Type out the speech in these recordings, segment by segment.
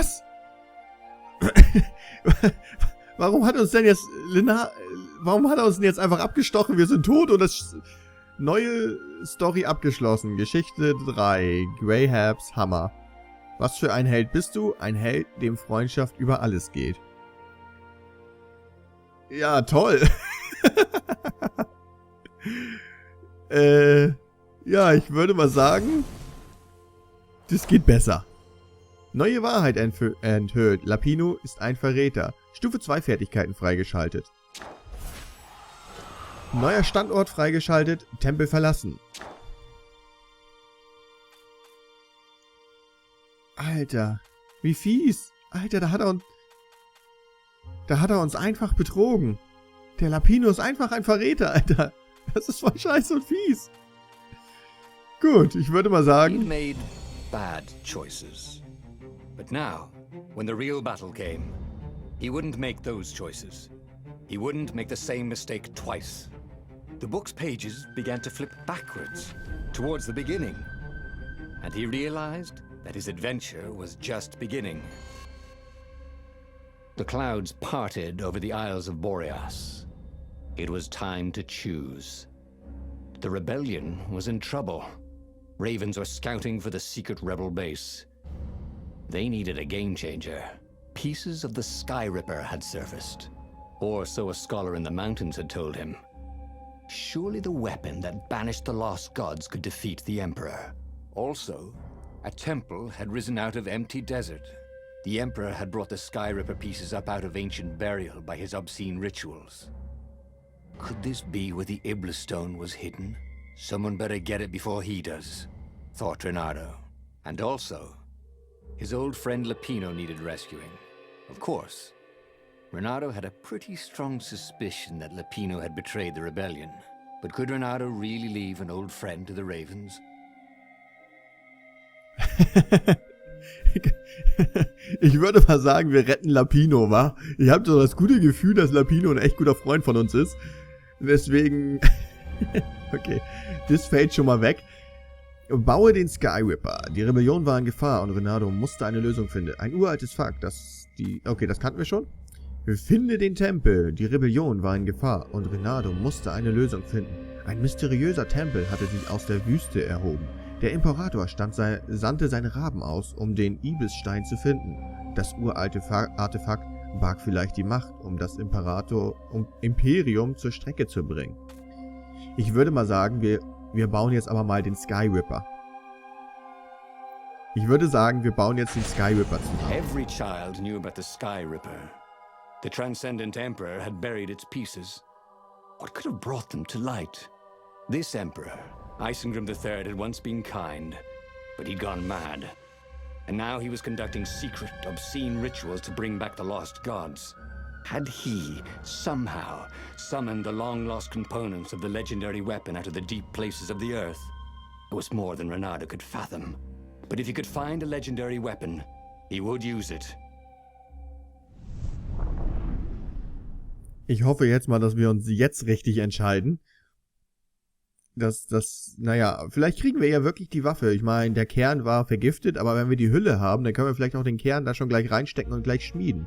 Was? Warum hat uns denn jetzt warum hat er uns denn jetzt einfach abgestochen? Wir sind tot und das neue Story abgeschlossen. Geschichte 3. Greyhabs Hammer. Was für ein Held bist du? Ein Held, dem Freundschaft über alles geht. Ja, toll. Ja, ich würde mal sagen, das geht besser. Neue Wahrheit enthüllt. Lapino ist ein Verräter. Stufe 2 Fertigkeiten freigeschaltet. Neuer Standort freigeschaltet. Tempel verlassen. Alter, wie fies. Alter, da hat er uns einfach betrogen. Der Lapino ist einfach ein Verräter, Alter. Das ist voll scheiße und fies. Gut, ich würde mal sagen... He made bad choices. But now, when the real battle came, he wouldn't make those choices. He wouldn't make the same mistake twice. The book's pages began to flip backwards, towards the beginning. And he realized that his adventure was just beginning. The clouds parted over the Isles of Boreas. It was time to choose. The rebellion was in trouble. Ravens were scouting for the secret rebel base. They needed a game changer. Pieces of the Skyripper had surfaced. Or so a scholar in the mountains had told him. Surely the weapon that banished the lost gods could defeat the Emperor. Also, a temple had risen out of empty desert. The Emperor had brought the Skyripper pieces up out of ancient burial by his obscene rituals. Could this be where the Iblis stone was hidden? Someone better get it before he does, thought Reynador. And also, his old friend Lapino needed rescuing. Of course, Reynador had a pretty strong suspicion that Lapino had betrayed the rebellion. But could Reynador really leave an old friend to the Ravens? Ich würde mal sagen, wir retten Lapino, wa? Ich habe so das gute Gefühl, dass Lapino ein echt guter Freund von uns ist. Deswegen... Okay, das fällt schon mal weg. Baue den Skyripper. Die Rebellion war in Gefahr und Reynador musste eine Lösung finden. Ein uraltes Fakt, Okay, das kannten wir schon. Finde den Tempel. Die Rebellion war in Gefahr und Reynador musste eine Lösung finden. Ein mysteriöser Tempel hatte sich aus der Wüste erhoben. Der Imperator sandte seine Raben aus, um den Ibisstein zu finden. Das uralte Artefakt barg vielleicht die Macht, um das Imperium zur Strecke zu bringen. Ich würde mal sagen, wir bauen jetzt aber mal den Skyripper. Ich würde sagen, wir bauen jetzt den Skyripper zusammen. Every child knew about the Skyripper. The transcendent emperor had buried its pieces. What could have brought them to light? This emperor, Isengrim III, had once been kind, but he'd gone mad. And now he was conducting secret, obscene rituals to bring back the lost gods. Had he, somehow, summoned the long-lost components of the legendary weapon out of the deep places of the earth? It was more than Reynador could fathom. But if he could find a legendary weapon, he would use it. Ich hoffe jetzt mal, dass wir uns jetzt richtig entscheiden. Naja, vielleicht kriegen wir ja wirklich die Waffe. Ich meine, der Kern war vergiftet, aber wenn wir die Hülle haben, dann können wir vielleicht auch den Kern da schon gleich reinstecken und gleich schmieden.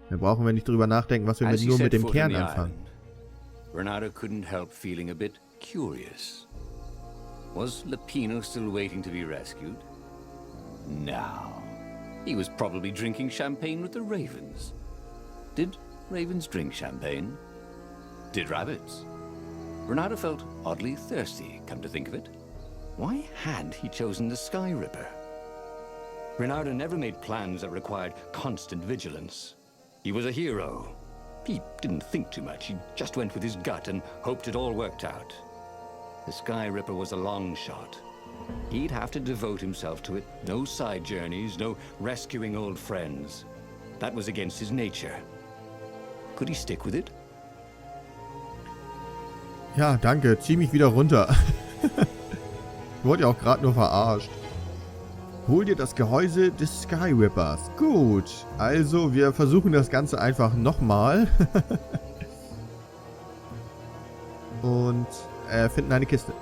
Dann brauchen wir nicht drüber nachdenken, was wir nur mit dem Kern anfangen. Reynador couldn't help feeling a bit curious. Was Lapino still waiting to be rescued? No. He was probably drinking champagne with the ravens. Did ravens drink champagne? Did rabbits? Reynador felt oddly thirsty, come to think of it. Why had he chosen the Skyripper? Reynador never made plans that required constant vigilance. He was a hero. He didn't think too much. He just went with his gut and hoped it all worked out. The Skyripper was a long shot. He'd have to devote himself to it. No side journeys, no rescuing old friends. That was against his nature. Could he stick with it? Ja, danke. Zieh mich wieder runter. Ich wurde ja auch gerade nur verarscht. Hol dir das Gehäuse des Skyrippers. Gut, also wir versuchen das Ganze einfach nochmal. Und finden eine Kiste.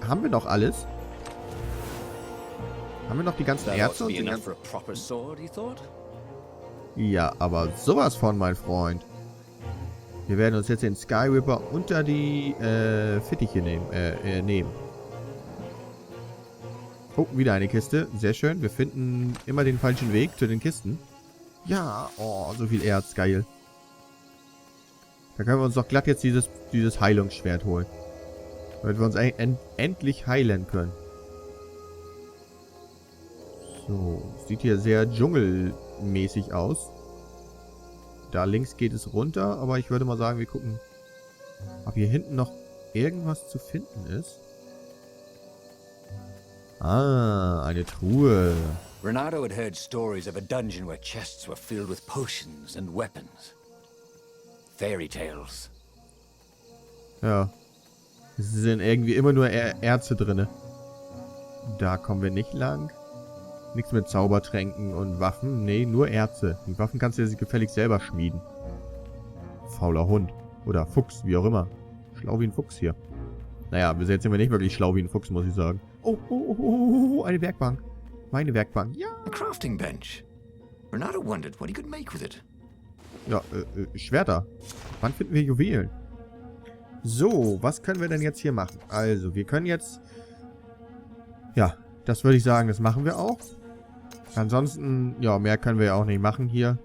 Haben wir noch alles? Haben wir noch die ganzen Erze und Ja, aber sowas von, mein Freund. Wir werden uns jetzt den Skyripper unter die Fittiche nehmen. Oh, wieder eine Kiste. Sehr schön. Wir finden immer den falschen Weg zu den Kisten. Ja, oh, so viel Erz. Geil. Da können wir uns doch glatt jetzt dieses Heilungsschwert holen. Damit wir uns endlich heilen können. So, sieht hier sehr dschungelmäßig aus. Da links geht es runter, aber ich würde mal sagen, wir gucken, ob hier hinten noch irgendwas zu finden ist. Ah, eine Truhe. Reynador had heard stories of a dungeon where chests were filled with potions and weapons. Fairy tales. Ja. Es sind irgendwie immer nur Erze drinne. Da kommen wir nicht lang. Nichts mit Zaubertränken und Waffen. Nee, nur Erze. Die Waffen kannst du dir gefälligst selber schmieden. Fauler Hund. Oder Fuchs, wie auch immer. Schlau wie ein Fuchs hier. Naja, bis jetzt sind wir nicht wirklich schlau wie ein Fuchs, muss ich sagen. Oh, eine Werkbank. Meine Werkbank. Ja. A crafting bench. Reynador wondered what he could make with it. Ja, Schwerter. Wann finden wir Juwelen? So, was können wir denn jetzt hier machen? Also, wir können jetzt... Ja, das würde ich sagen, das machen wir auch. Ansonsten, ja, mehr können wir ja auch nicht machen hier.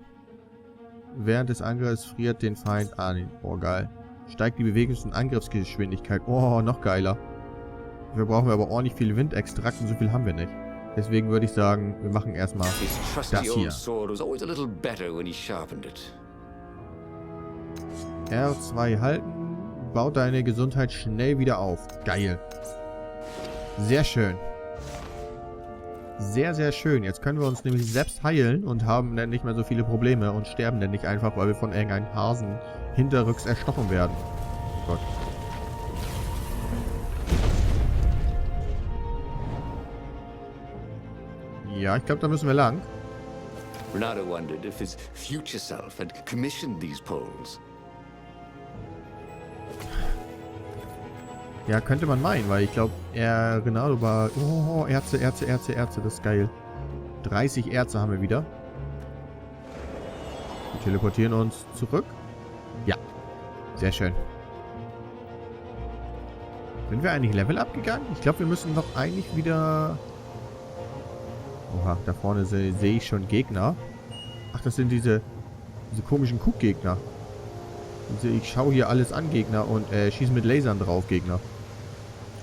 Während des Angriffs friert den Feind an. Oh, geil. Steigt die Bewegungs- und Angriffsgeschwindigkeit. Oh, noch geiler. Dafür brauchen wir aber ordentlich viel Windextrakt und so viel haben wir nicht. Deswegen würde ich sagen, wir machen erstmal das hier. R2 halten. Baut deine Gesundheit schnell wieder auf. Geil. Sehr schön. Sehr, sehr schön. Jetzt können wir uns nämlich selbst heilen und haben dann nicht mehr so viele Probleme und sterben dann nicht einfach, weil wir von irgendeinem Hasen hinterrücks erstochen werden. Oh Gott. Ja, ich glaube, da müssen wir lang. Reynador wondered if his future self had commissioned these poles. Ja, könnte man meinen, weil ich glaube, Reynador war... Oh, Erze, das ist geil. 30 Erze haben wir wieder. Wir teleportieren uns zurück. Ja, sehr schön. Sind wir eigentlich Level up gegangen? Ich glaube, wir müssen doch eigentlich wieder... Oha, da vorne sehe ich schon Gegner. Ach, das sind diese komischen Kuckgegner. Ich schaue hier alles an, Gegner, und schieße mit Lasern drauf, Gegner.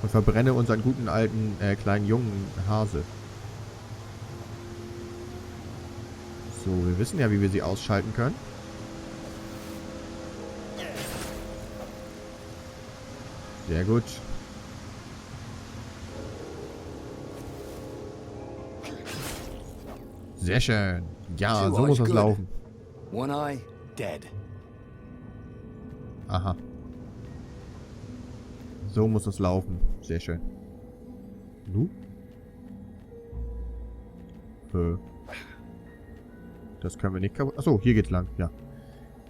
Und verbrenne unseren guten alten kleinen jungen Hase. So, wir wissen ja, wie wir sie ausschalten können. Sehr gut. Sehr schön. Ja, so muss das laufen. One eye dead. Aha. So muss das laufen. Sehr schön. Nu? Das können wir nicht kaputt... Achso, hier geht's lang. Ja.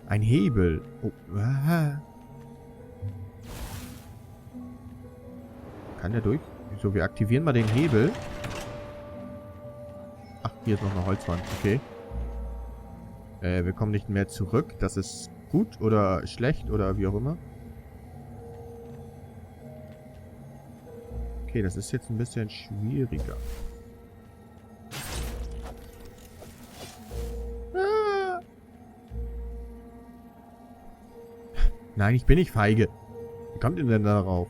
Ein Hebel. Oh. Kann der durch? So, wir aktivieren mal den Hebel. Ach, hier ist noch eine Holzwand. Okay. Wir kommen nicht mehr zurück. Das ist gut oder schlecht oder wie auch immer. Okay, das ist jetzt ein bisschen schwieriger. Ah. Nein, ich bin nicht feige. Wie kommt ihr denn darauf?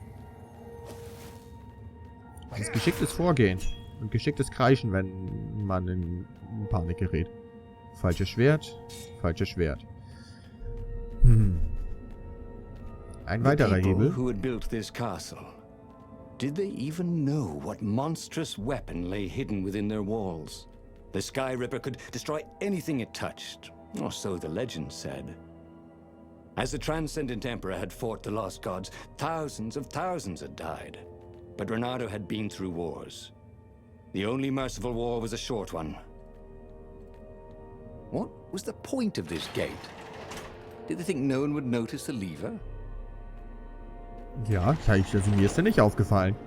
Das ist geschicktes Vorgehen. Und geschicktes Kreischen, wenn man in Panik gerät. Falsches Schwert. Falsches Schwert. Ein weiterer Hebel. Who had built this castle? Did they even know what monstrous weapon lay hidden within their walls? The Skyripper could destroy anything it touched, or so the legend said. As the Transcendent Emperor had fought the lost gods, thousands had died. But Reynador had been through wars. The only merciful war was a short one. What was the point of this gate? Did they think no one would notice the lever? Ja, mir ist der nicht aufgefallen.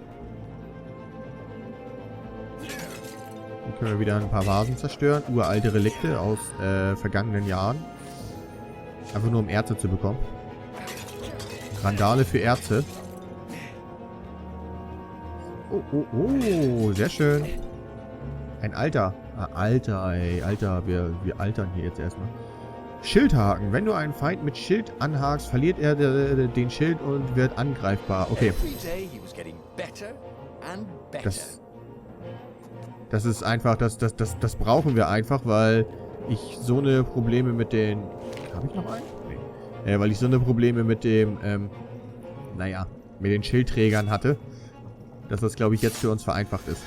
Dann können wir wieder ein paar Vasen zerstören. Uralte Relikte aus vergangenen Jahren. Einfach nur um Erze zu bekommen. Randale für Erze. Oh, oh, oh. Sehr schön. Ein Alter. Ah, Alter, ey. Alter, wir altern hier jetzt erstmal. Schildhaken. Wenn du einen Feind mit Schild anhakst, verliert er den Schild und wird angreifbar. Okay. Das ist einfach, das brauchen wir einfach, weil ich so eine Probleme mit den... Habe ich noch einen? Nee. Weil ich so eine Probleme mit dem, naja, mit den Schildträgern hatte, dass das, glaube ich, jetzt für uns vereinfacht ist.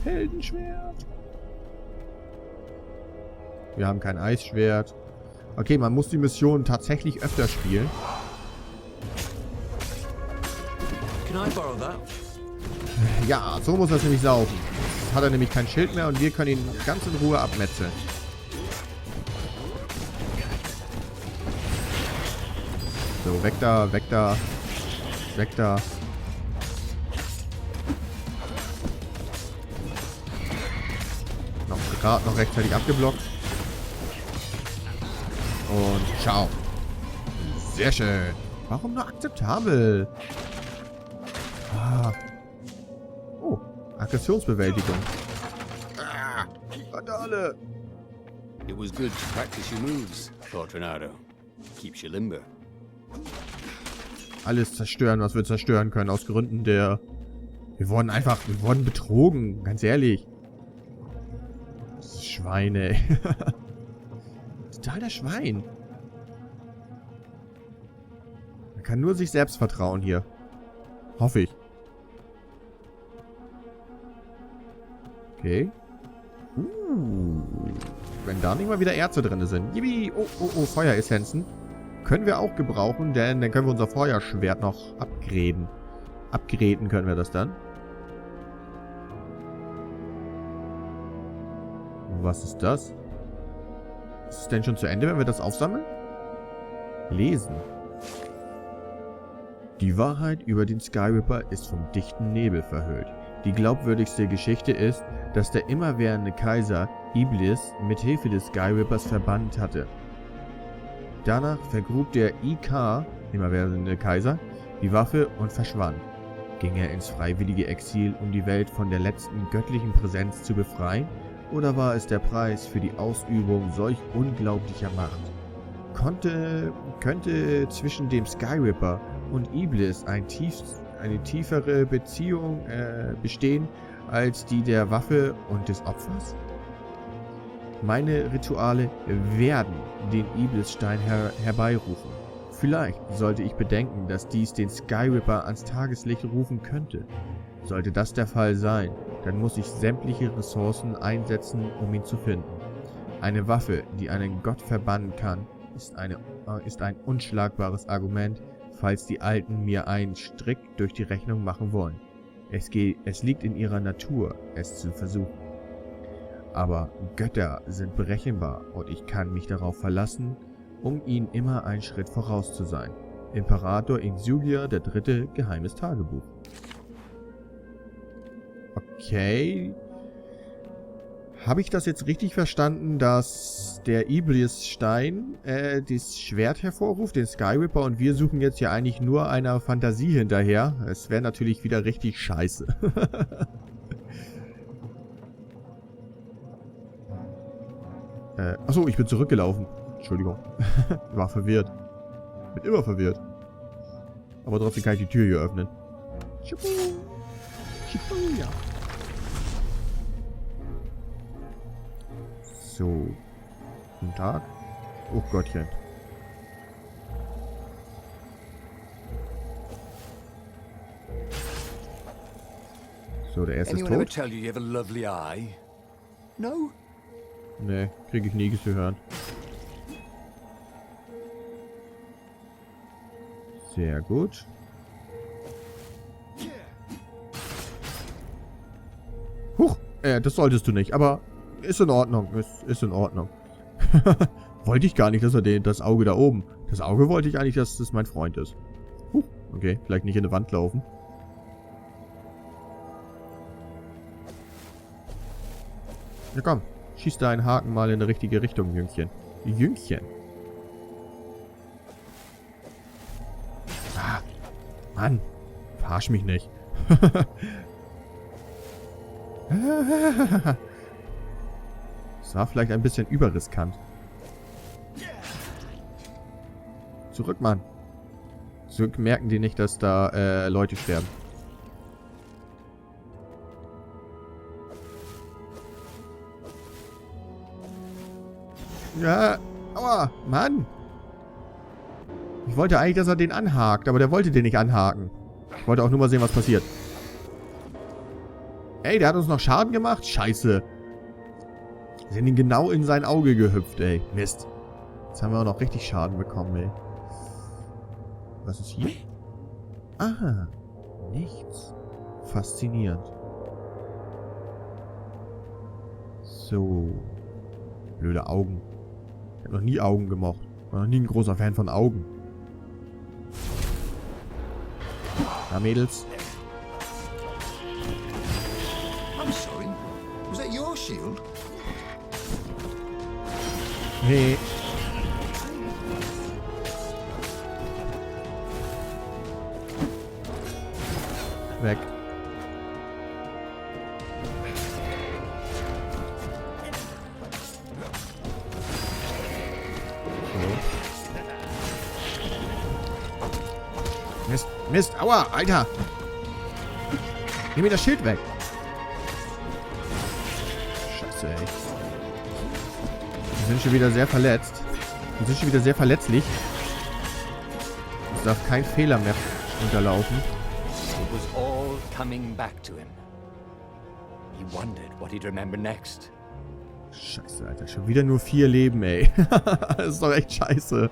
Heldenschwert. Wir haben kein Eisschwert. Okay, man muss die Mission tatsächlich öfter spielen. Ja, so muss das nämlich laufen. Jetzt hat er nämlich kein Schild mehr und wir können ihn ganz in Ruhe abmetzeln. So, weg da, weg da. Weg da. Gerade noch rechtzeitig abgeblockt. Und ciao. Sehr schön. Warum nur akzeptabel? Ah. Oh, Aggressionsbewältigung. Ah, Randale. It was good to practice your moves, thought Reynador. Keeps you limber. Alles zerstören, was wir zerstören können, aus Gründen der... Wir wurden betrogen, ganz ehrlich. Schweine, ey. Total der Schwein. Man kann nur sich selbst vertrauen hier. Hoffe ich. Okay. Wenn da nicht mal wieder Erze drin sind. Yippie. Oh, oh, oh, Feueressenzen. Können wir auch gebrauchen, denn dann können wir unser Feuerschwert noch upgraden. Upgraden können wir das dann. Was ist das? Ist es denn schon zu Ende, wenn wir das aufsammeln? Lesen. Die Wahrheit über den Skyripper ist vom dichten Nebel verhüllt. Die glaubwürdigste Geschichte ist, dass der immerwährende Kaiser Spiels mit Hilfe des Skyrippers verbannt hatte. Danach vergrub der IK, immerwährende Kaiser, die Waffe und verschwand. Ging er ins freiwillige Exil, um die Welt von der letzten göttlichen Präsenz zu befreien? Oder war es der Preis für die Ausübung solch unglaublicher Macht? Könnte zwischen dem Skyripper und Spiels eine tiefere Beziehung bestehen als die der Waffe und des Opfers? Meine Rituale werden den Spielsstein herbeirufen. Vielleicht sollte ich bedenken, dass dies den Skyripper ans Tageslicht rufen könnte. Sollte das der Fall sein, dann muss ich sämtliche Ressourcen einsetzen, um ihn zu finden. Eine Waffe, die einen Gott verbannen kann, ist ein unschlagbares Argument, falls die Alten mir einen Strick durch die Rechnung machen wollen. Es liegt in ihrer Natur, es zu versuchen. Aber Götter sind berechenbar und ich kann mich darauf verlassen, um ihnen immer einen Schritt voraus zu sein. Imperator Insulia III. Geheimes Tagebuch. Okay. Habe ich das jetzt richtig verstanden, dass der Spielsstein das Schwert hervorruft, den Skyripper, und wir suchen jetzt ja eigentlich nur einer Fantasie hinterher? Es wäre natürlich wieder richtig scheiße. Achso, ich bin zurückgelaufen. Entschuldigung. War verwirrt. Bin immer verwirrt. Aber trotzdem kann ich die Tür hier öffnen. Ja. So. Guten Tag. Oh Gottchen. So, der erste ist tot. Nee, kriege ich nie zu hören. Sehr gut. Huch, das solltest du nicht, aber ist in Ordnung, ist in Ordnung. Wollte ich gar nicht, dass er das Auge da oben. Das Auge wollte ich eigentlich, dass das mein Freund ist. Huch, okay, vielleicht nicht in eine Wand laufen. Ja komm, schieß da einen Haken mal in die richtige Richtung, Jüngchen. Jüngchen. Ah, Mann. Verarsch mich nicht. Das war vielleicht ein bisschen überriskant. Zurück, Mann. Zurück merken die nicht, dass da Leute sterben. Ja, aua, Mann. Ich wollte eigentlich, dass er den anhakt, aber der wollte den nicht anhaken. Ich wollte auch nur mal sehen, was passiert. Ey, der hat uns noch Schaden gemacht? Scheiße. Wir sind ihn genau in sein Auge gehüpft, ey. Mist. Jetzt haben wir auch noch richtig Schaden bekommen, ey. Was ist hier? Aha. Nichts. Faszinierend. So. Blöde Augen. Ich habe noch nie Augen gemocht. War noch nie ein großer Fan von Augen. Ja, Mädels. I'm sorry. Was that your shield? Nee. Weg. Mist, Mist, aua, Alter. Nimm mir das Schild weg. Scheiße, ey. Wir sind schon wieder sehr verletzt. Wir sind schon wieder sehr verletzlich. Es darf kein Fehler mehr unterlaufen. It was all coming back to him. He wondered what he'd remember next. Scheiße, Alter. Schon wieder nur 4 Leben, ey. Das ist doch echt scheiße.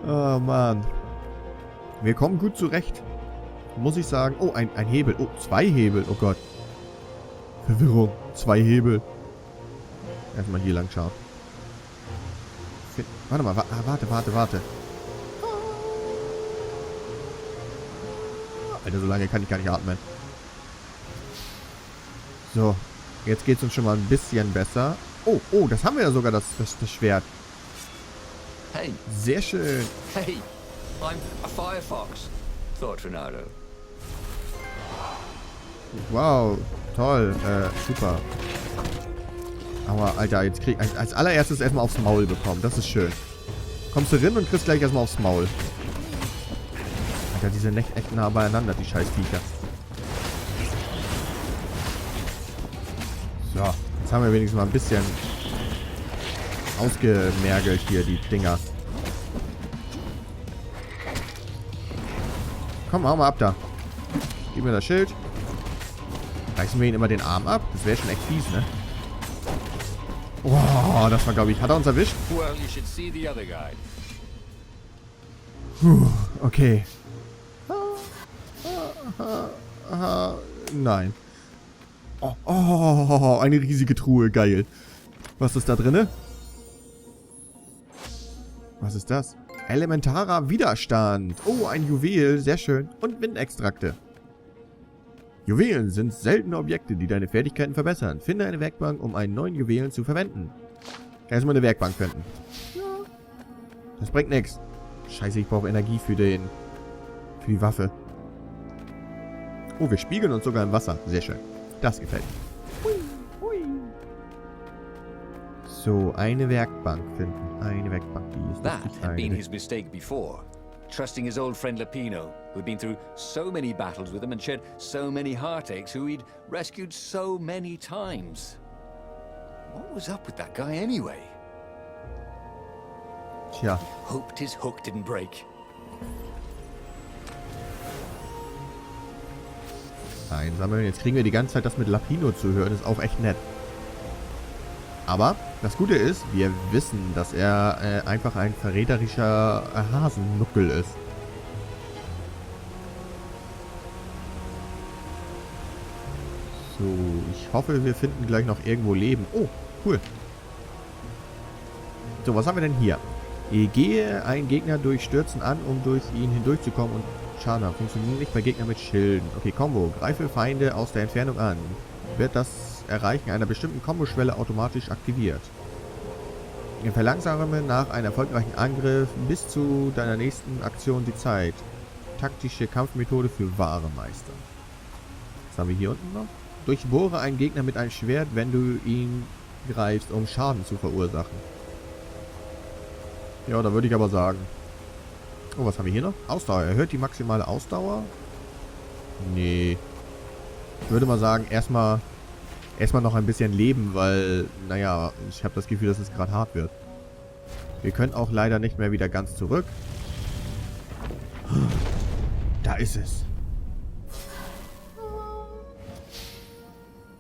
Oh, Mann. Wir kommen gut zurecht. Muss ich sagen. Oh, ein Hebel. Oh, 2 Hebel. Oh Gott. Verwirrung. 2 Hebel. Erstmal hier lang schauen. Warte mal. Warte. Alter, so lange kann ich gar nicht atmen. So. Jetzt geht es uns schon mal ein bisschen besser. Oh, das haben wir ja sogar, das Schwert. Hey, Sehr schön. hey, I'm a firefox, thought Reynador. Wow, toll, super. Aber, Alter, jetzt krieg ich als allererstes erstmal aufs Maul bekommen. Das ist schön. Kommst du rein und kriegst gleich erstmal aufs Maul. Alter, die sind echt nah beieinander, die scheiß Viecher. So, jetzt haben wir wenigstens mal ein bisschen ausgemergelt hier, die Dinger. Komm, hau mal ab da. Gib mir das Schild. Reißen wir ihn immer den Arm ab? Das wäre schon echt fies, ne? Wow, das war, glaube ich... Hat er uns erwischt? Well, you should see the other guy. Okay. Nein. Oh, eine riesige Truhe. Geil. Was ist da drinne? Was ist das? Elementarer Widerstand. Oh, ein Juwel. Sehr schön. Und Windextrakte. Juwelen sind seltene Objekte, die deine Fertigkeiten verbessern. Finde eine Werkbank, um einen neuen Juwelen zu verwenden. Erstmal eine Werkbank finden. Das bringt nichts. Scheiße, ich brauche Energie für die Waffe. Oh, wir spiegeln uns sogar im Wasser. Sehr schön. Das gefällt mir. So, eine Werkbank finden. Eine Werkbank, die ist That nicht had been eine. his mistake before. Trusting his old friend Lapino, who'd been through so many battles with him and shed so many heartaches, who he'd rescued so many times. What was up with that guy anyway? Tja. Hoped his hook didn't break. Einsammeln. Jetzt kriegen wir die ganze Zeit das mit Lapino zu hören. Das ist auch echt nett. Aber das Gute ist, wir wissen, dass er einfach ein verräterischer Hasennuckel ist. So, ich hoffe, wir finden gleich noch irgendwo Leben. Oh, cool. So, was haben wir denn hier? Gehe einen Gegner durch Stürzen an, um durch ihn hindurchzukommen und Schaden haben. Funktioniert nicht bei Gegnern mit Schilden. Okay, Combo. Greife Feinde aus der Entfernung an. Wird das Erreichen einer bestimmten Komboschwelle automatisch aktiviert. Verlangsame nach einem erfolgreichen Angriff bis zu deiner nächsten Aktion die Zeit. Taktische Kampfmethode für wahre Meister. Was haben wir hier unten noch? Durchbohre einen Gegner mit einem Schwert, wenn du ihn greifst, um Schaden zu verursachen. Ja, da würde ich aber sagen. Oh, was haben wir hier noch? Ausdauer. Erhöht die maximale Ausdauer? Nee. Ich würde mal sagen, erstmal noch ein bisschen leben, weil, naja, ich habe das Gefühl, dass es gerade hart wird. Wir können auch leider nicht mehr wieder ganz zurück. Da ist es.